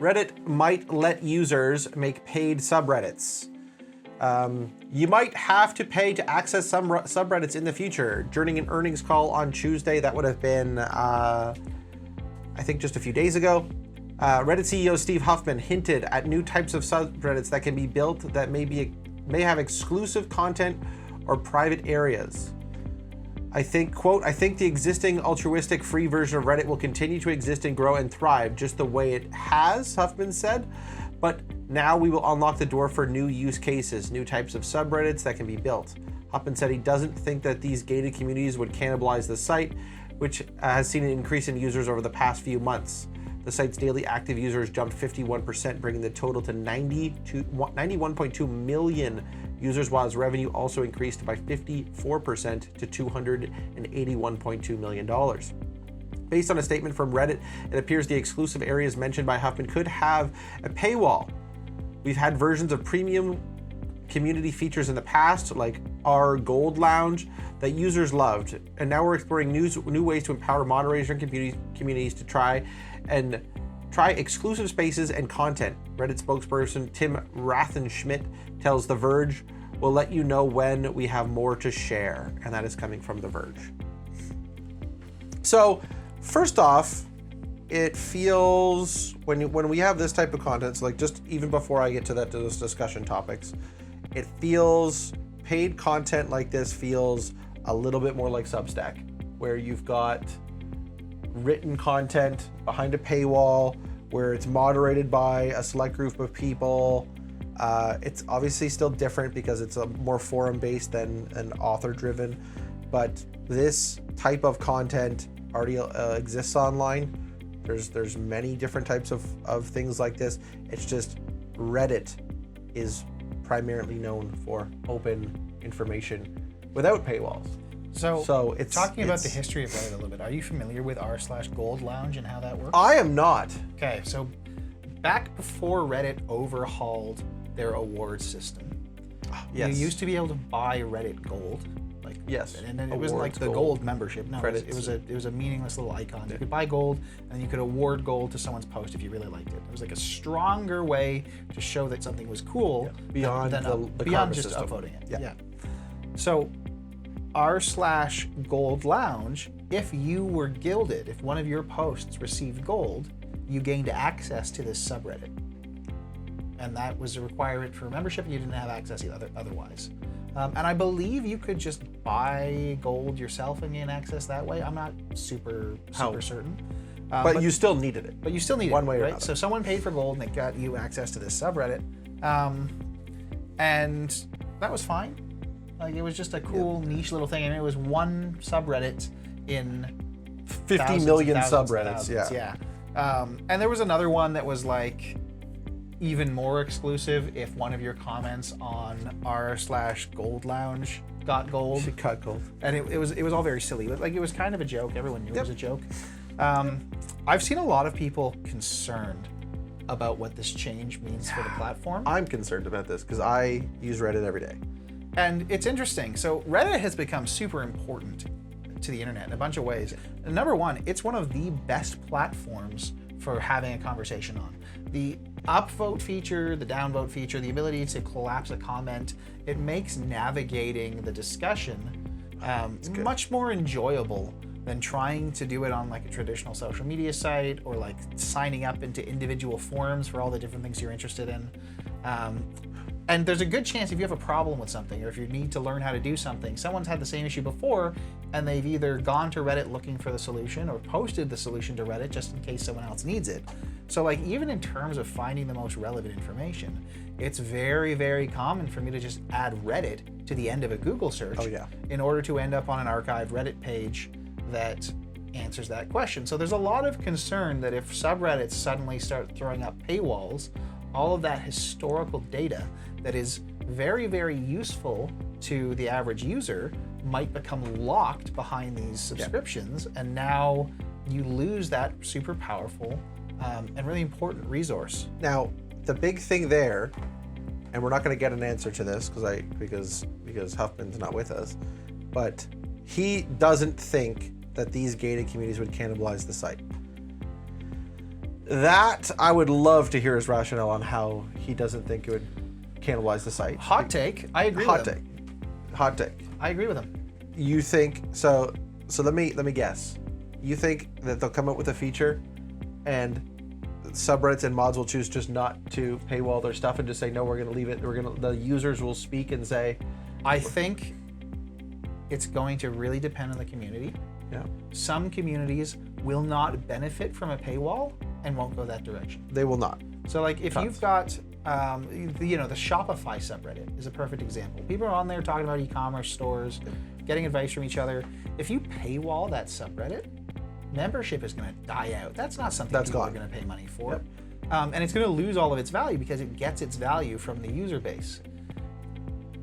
Reddit might let users make paid subreddits. You might have to pay to access some subreddits in the future. During an earnings call on Tuesday, that would have been, I think just a few days ago, Reddit CEO Steve Huffman hinted at new types of subreddits that can be built that may have exclusive content or private areas. I think, quote, "I think the existing altruistic free version of Reddit will continue to exist and grow and thrive just the way it has," Huffman said. "But now we will unlock the door for new use cases, new types of subreddits that can be built." Huffman said he doesn't think that these gated communities would cannibalize the site, which has seen an increase in users over the past few months. The site's daily active users jumped 51%, bringing the total to 91.2 million users, while its revenue also increased by 54% to $281.2 million. Based on a statement from Reddit, it appears the exclusive areas mentioned by Huffman could have a paywall. We've had versions of premium community features in the past, like our Gold Lounge, that users loved, and now we're exploring new ways to empower moderators and communities to try exclusive spaces and content. Reddit spokesperson Tim Rathenschmidt tells The Verge, "We'll let you know when we have more to share," and that is coming from The Verge. So, first off, it feels when we have this type of content, so like just even before I get to those discussion topics, it feels paid content like this feels a little bit more like Substack, where you've got written content behind a paywall, where it's moderated by a select group of people. It's obviously still different because it's a more forum-based than an author-driven, but this type of content already exists online. There's many different types of things like this. It's just Reddit is primarily known for open information without paywalls. So it's talking about the history of Reddit a little bit. Are you familiar with r/Gold Lounge and how that works? I am not. Okay, so back before Reddit overhauled their award system, yes, you used to be able to buy Reddit Gold. Like, yes, and it wasn't like the gold membership. No, it was a meaningless little icon. You could buy gold, and you could award gold to someone's post if you really liked it. It was like a stronger way to show that something was cool beyond beyond just system. upvoting it. Yeah. So r/Gold Lounge, if you were gilded, if one of your posts received gold, you gained access to this subreddit. And that was a requirement for membership, and you didn't have access otherwise. And I believe you could just buy gold yourself and gain access that way. I'm not super certain. But you still needed it. But you still needed one it, way or right? another. So someone paid for gold, and it got you access to this subreddit. And that was fine. Like, it was just a cool niche little thing, and it was one subreddit in 50 million subreddits. Yeah. And there was another one that was like even more exclusive if one of your comments on r/Gold Lounge got gold. She cut gold. And it was all very silly. Like, it was kind of a joke. Everyone knew it was a joke. I've seen a lot of people concerned about what this change means for the platform. I'm concerned about this because I use Reddit every day. And it's interesting. So Reddit has become super important to the internet in a bunch of ways. Number one, it's one of the best platforms for having a conversation on. The upvote feature, the downvote feature, the ability to collapse a comment, it makes navigating the discussion much more enjoyable than trying to do it on like a traditional social media site or like signing up into individual forums for all the different things you're interested in. And there's a good chance if you have a problem with something or if you need to learn how to do something, someone's had the same issue before and they've either gone to Reddit looking for the solution or posted the solution to Reddit just in case someone else needs it. So like even in terms of finding the most relevant information, it's very, very common for me to just add Reddit to the end of a Google search in order to end up on an archived Reddit page that answers that question. So there's a lot of concern that if subreddits suddenly start throwing up paywalls, all of that historical data that is very, very useful to the average user might become locked behind these subscriptions, and now you lose that super powerful and really important resource. Now, the big thing there, and we're not going to get an answer to this because Huffman's not with us, but he doesn't think that these gated communities would cannibalize the site. That I would love to hear his rationale on how he doesn't think it would cannibalize the site. Hot take. I agree with him. Hot take. I agree with him. You think so? So let me guess. You think that they'll come up with a feature, and subreddits and mods will choose just not to paywall their stuff and just say no, we're going to leave it. The users will speak and say. I think it's going to really depend on the community. Yeah. Some communities will not benefit from a paywall and won't go that direction. They will not. So like if you've got, the Shopify subreddit is a perfect example. People are on there talking about e-commerce stores, getting advice from each other. If you paywall that subreddit, membership is going to die out. That's not something people are going to pay money for. Yep. And it's going to lose all of its value because it gets its value from the user base.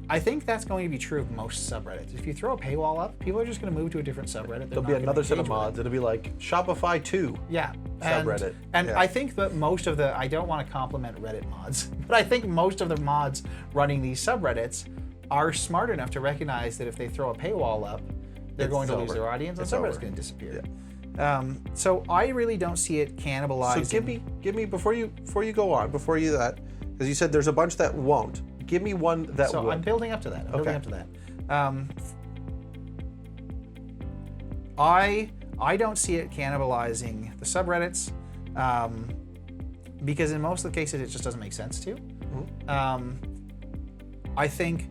I think that's going to be true of most subreddits. If you throw a paywall up, people are just going to move to a different subreddit. There'll be another set of mods. It'll be like Shopify 2 subreddit. And I think that most of I don't want to compliment Reddit mods, but I think most of the mods running these subreddits are smart enough to recognize that if they throw a paywall up, they're going to lose their audience and the subreddit's going to disappear. Yeah. So I really don't see it cannibalizing. So give me before you go on, because you said there's a bunch that won't. Give me one that So would. I'm building up to that. I don't see it cannibalizing the subreddits because in most of the cases it just doesn't make sense to. Mm-hmm. I think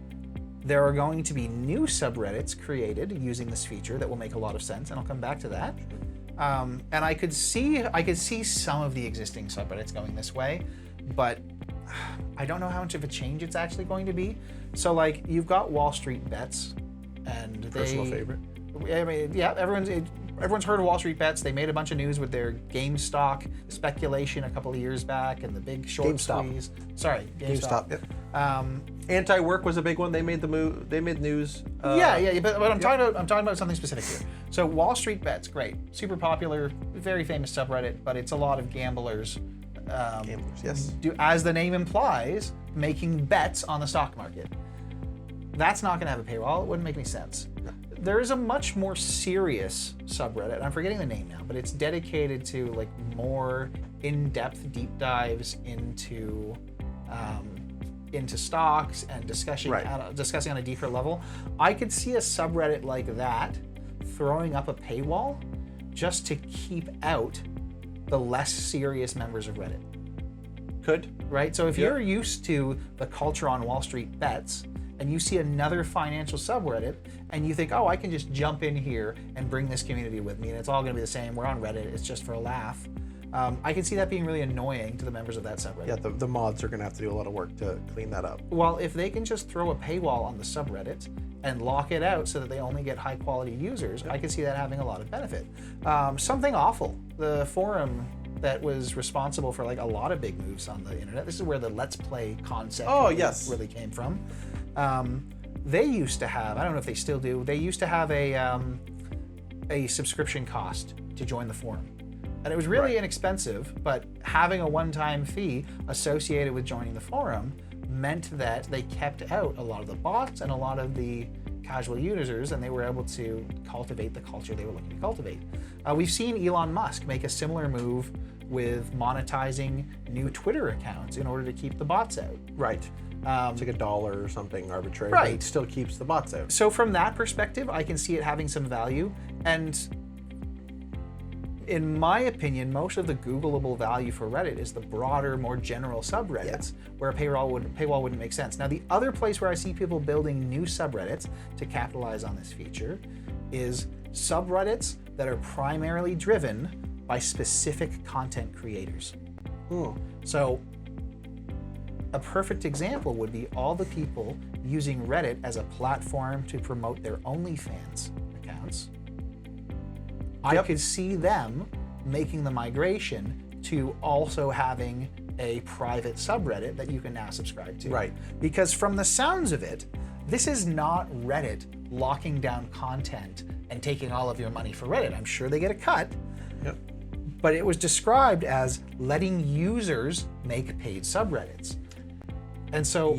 there are going to be new subreddits created using this feature that will make a lot of sense, and I'll come back to that. And I could see some of the existing subreddits going this way, but I don't know how much of a change it's actually going to be. So like you've got Wall Street Bets, and personal favorite. I mean, yeah, everyone's heard of Wall Street Bets. They made a bunch of news with their GameStop speculation a couple of years back and the big short squeeze. Sorry, GameStop. Yep. Anti-work was a big one. They made the move. They made news. But I'm talking about something specific here. So Wall Street Bets, great, super popular, very famous subreddit, but it's a lot of gamblers. Yes. As the name implies, making bets on the stock market. That's not going to have a paywall. It wouldn't make any sense. No. There is a much more serious subreddit. I'm forgetting the name now, but it's dedicated to like more in-depth deep dives into stocks and discussing on a deeper level. I could see a subreddit like that throwing up a paywall just to keep out the less serious members of Reddit. Could. Right? So if you're used to the culture on Wall Street Bets and you see another financial subreddit and you think, oh, I can just jump in here and bring this community with me and it's all going to be the same. We're on Reddit. It's just for a laugh. I can see that being really annoying to the members of that subreddit. Yeah, the mods are going to have to do a lot of work to clean that up. Well, if they can just throw a paywall on the subreddit and lock it out so that they only get high quality users, I can see that having a lot of benefit. Something awful. The forum that was responsible for like a lot of big moves on the internet. This is where the Let's Play concept really came from. They used to have, I don't know if they still do, they used to have a subscription cost to join the forum. And it was really inexpensive, but having a one-time fee associated with joining the forum meant that they kept out a lot of the bots and a lot of the casual users, and they were able to cultivate the culture they were looking to cultivate. We've seen Elon Musk make a similar move with monetizing new Twitter accounts in order to keep the bots out. Right. It's like $1 or something arbitrary, right. But it still keeps the bots out. So from that perspective, I can see it having some value, and in my opinion, most of the Googleable value for Reddit is the broader, more general subreddits where a paywall wouldn't make sense. Now, the other place where I see people building new subreddits to capitalize on this feature is subreddits that are primarily driven by specific content creators. So a perfect example would be all the people using Reddit as a platform to promote their OnlyFans accounts. I could see them making the migration to also having a private subreddit that you can now subscribe to. Right. Because from the sounds of it, this is not Reddit locking down content and taking all of your money for Reddit. I'm sure they get a cut. Yep. But it was described as letting users make paid subreddits. And so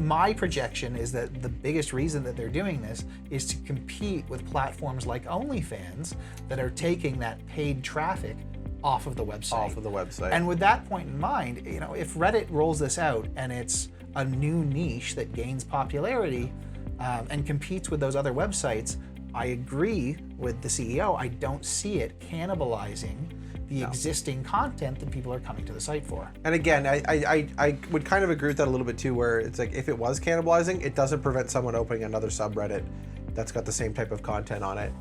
my projection is that the biggest reason that they're doing this is to compete with platforms like OnlyFans that are taking that paid traffic off of the website. And with that point in mind, if Reddit rolls this out and it's a new niche that gains popularity and competes with those other websites, I agree with the CEO. I don't see it cannibalizing the existing content that people are coming to the site for. And again, I would kind of agree with that a little bit too, where it's like if it was cannibalizing, it doesn't prevent someone opening another subreddit that's got the same type of content on it,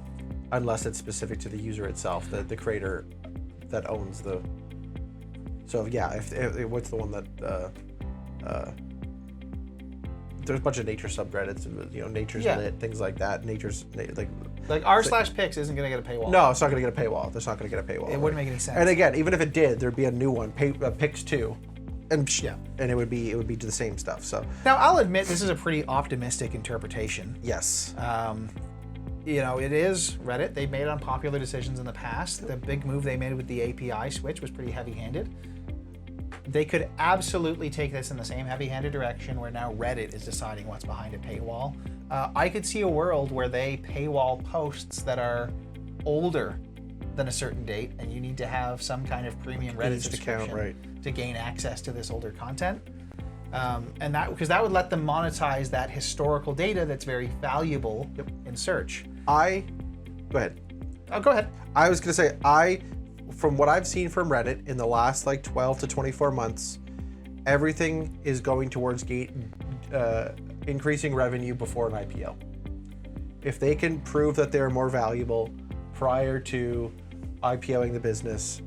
unless it's specific to the user itself, the creator that owns the. So yeah, if what's the one that there's a bunch of nature subreddits, nature's lit, things like that. Nature's like r/pics isn't going to get a paywall. No, it's not going to get a paywall. That's not going to get a paywall. It wouldn't make any sense. And again, even if it did, there'd be a new one, Pics 2, and it would be to the same stuff. So now I'll admit this is a pretty optimistic interpretation. Yes. It is Reddit. They've made unpopular decisions in the past. The big move they made with the API switch was pretty heavy-handed. They could absolutely take this in the same heavy-handed direction where now Reddit is deciding what's behind a paywall. I could see a world where they paywall posts that are older than a certain date, and you need to have some kind of premium Reddit subscription to gain access to this older content. And because that would let them monetize that historical data that's very valuable in search. Go ahead. Oh, go ahead. I was going to say, from what I've seen from Reddit in the last 12 to 24 months, everything is going towards increasing revenue before an IPO. If they can prove that they're more valuable prior to IPOing the business,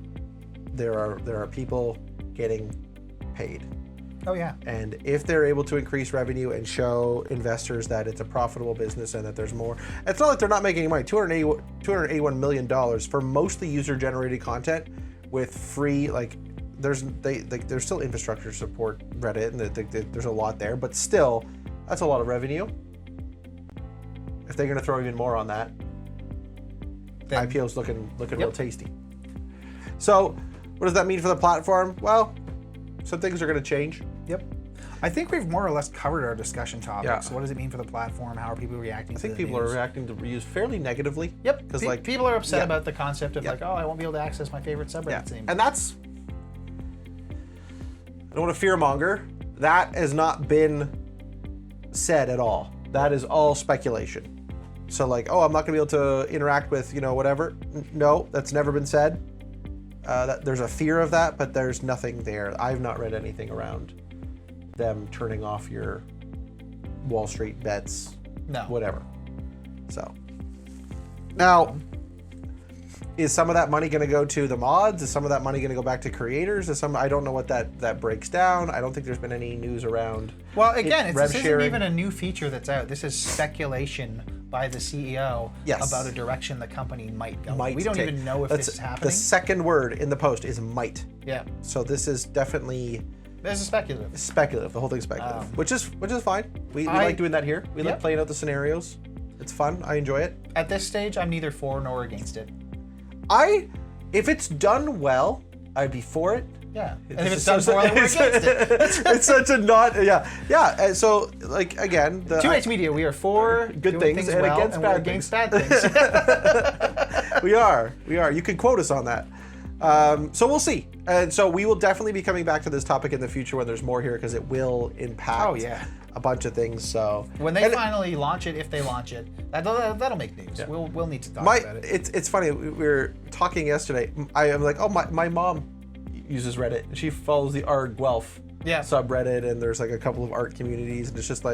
there are people getting paid. Oh yeah. And if they're able to increase revenue and show investors that it's a profitable business and that there's more, it's not like they're not making any money. $281 million for mostly user-generated content with free, there's still infrastructure to support Reddit, and there's a lot there, but still, that's a lot of revenue. If they're going to throw even more on that, then IPO's looking real tasty. So, what does that mean for the platform? Well, some things are going to change. Yep. I think we've more or less covered our discussion topics. Yeah. So what does it mean for the platform? How are people reacting to the news? I think people are reacting to reuse fairly negatively. Yep. Because people are upset about the concept of I won't be able to access my favorite subreddits anymore. And that's, I don't want to fearmonger. That has not been said at all. That is all speculation. So I'm not going to be able to interact with, whatever. No, that's never been said. There's a fear of that, but there's nothing there. I've not read anything around them turning off your Wall Street bets, whatever. So now, is some of that money going to go to the mods? Is some of that money going to go back to creators? I don't know what that breaks down. I don't think there's been any news around. Well, again, this isn't even a new feature that's out. This is speculation by the CEO about a direction the company might go. We don't even know if this is happening. The second word in the post is might. Yeah. So this is definitely. This is speculative. It's speculative. The whole thing's speculative, which is fine. We like doing that here. We like playing out the scenarios. It's fun. I enjoy it. At this stage, I'm neither for nor against it. If it's done well, I'd be for it. Yeah. And if it's done poorly, we're against it. It's such a yeah. So again, the 2H Media, we are for good things and well, against bad things. We are. You can quote us on that. So we'll see. And so we will definitely be coming back to this topic in the future when there's more here, because it will impact a bunch of things. So when they finally launch it, if they launch it, that'll make news. Yeah. We'll need to talk about it. It's funny. We were talking yesterday. I am like, my mom uses Reddit. She follows the art Guelph subreddit, and there's a couple of art communities, and it's just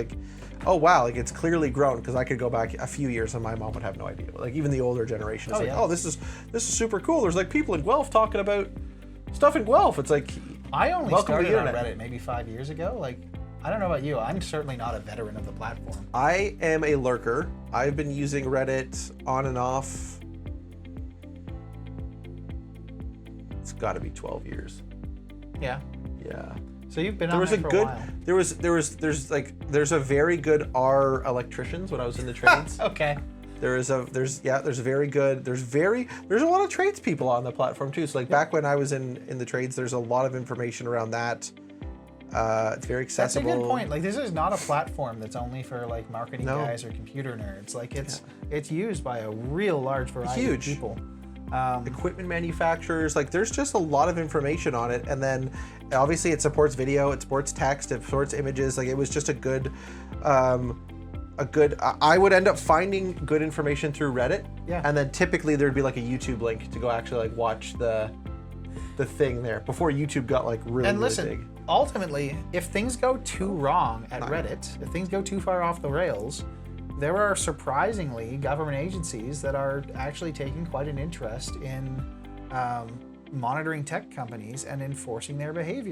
oh wow, it's clearly grown, because I could go back a few years and my mom would have no idea. Even the older generation is this is super cool. There's people in Guelph talking about stuff in Guelph. It's I only started on Reddit maybe 5 years ago. I don't know about you. I'm certainly not a veteran of the platform. I am a lurker. I've been using Reddit on and off. It's got to be 12 years. Yeah. Yeah. So you've been on there for a while. There's a very good R electricians when I was in the trades. Okay. There's a lot of tradespeople on the platform too. So back when I was in the trades, there's a lot of information around that. It's very accessible. That's a good point. This is not a platform that's only for marketing guys or computer nerds. It's used by a real large variety of people. Equipment manufacturers, like there's just a lot of information on it. And then obviously it supports video, it supports text, it supports images. Like it was just a good, I would end up finding good information through Reddit. Yeah. And then typically there'd be like a YouTube link to go actually like watch the thing there before YouTube got like really, And listen, really big. ultimately, if things go too wrong at Reddit, if things go too far off the rails, there are surprisingly government agencies that are actually taking quite an interest in monitoring tech companies and enforcing their behavior.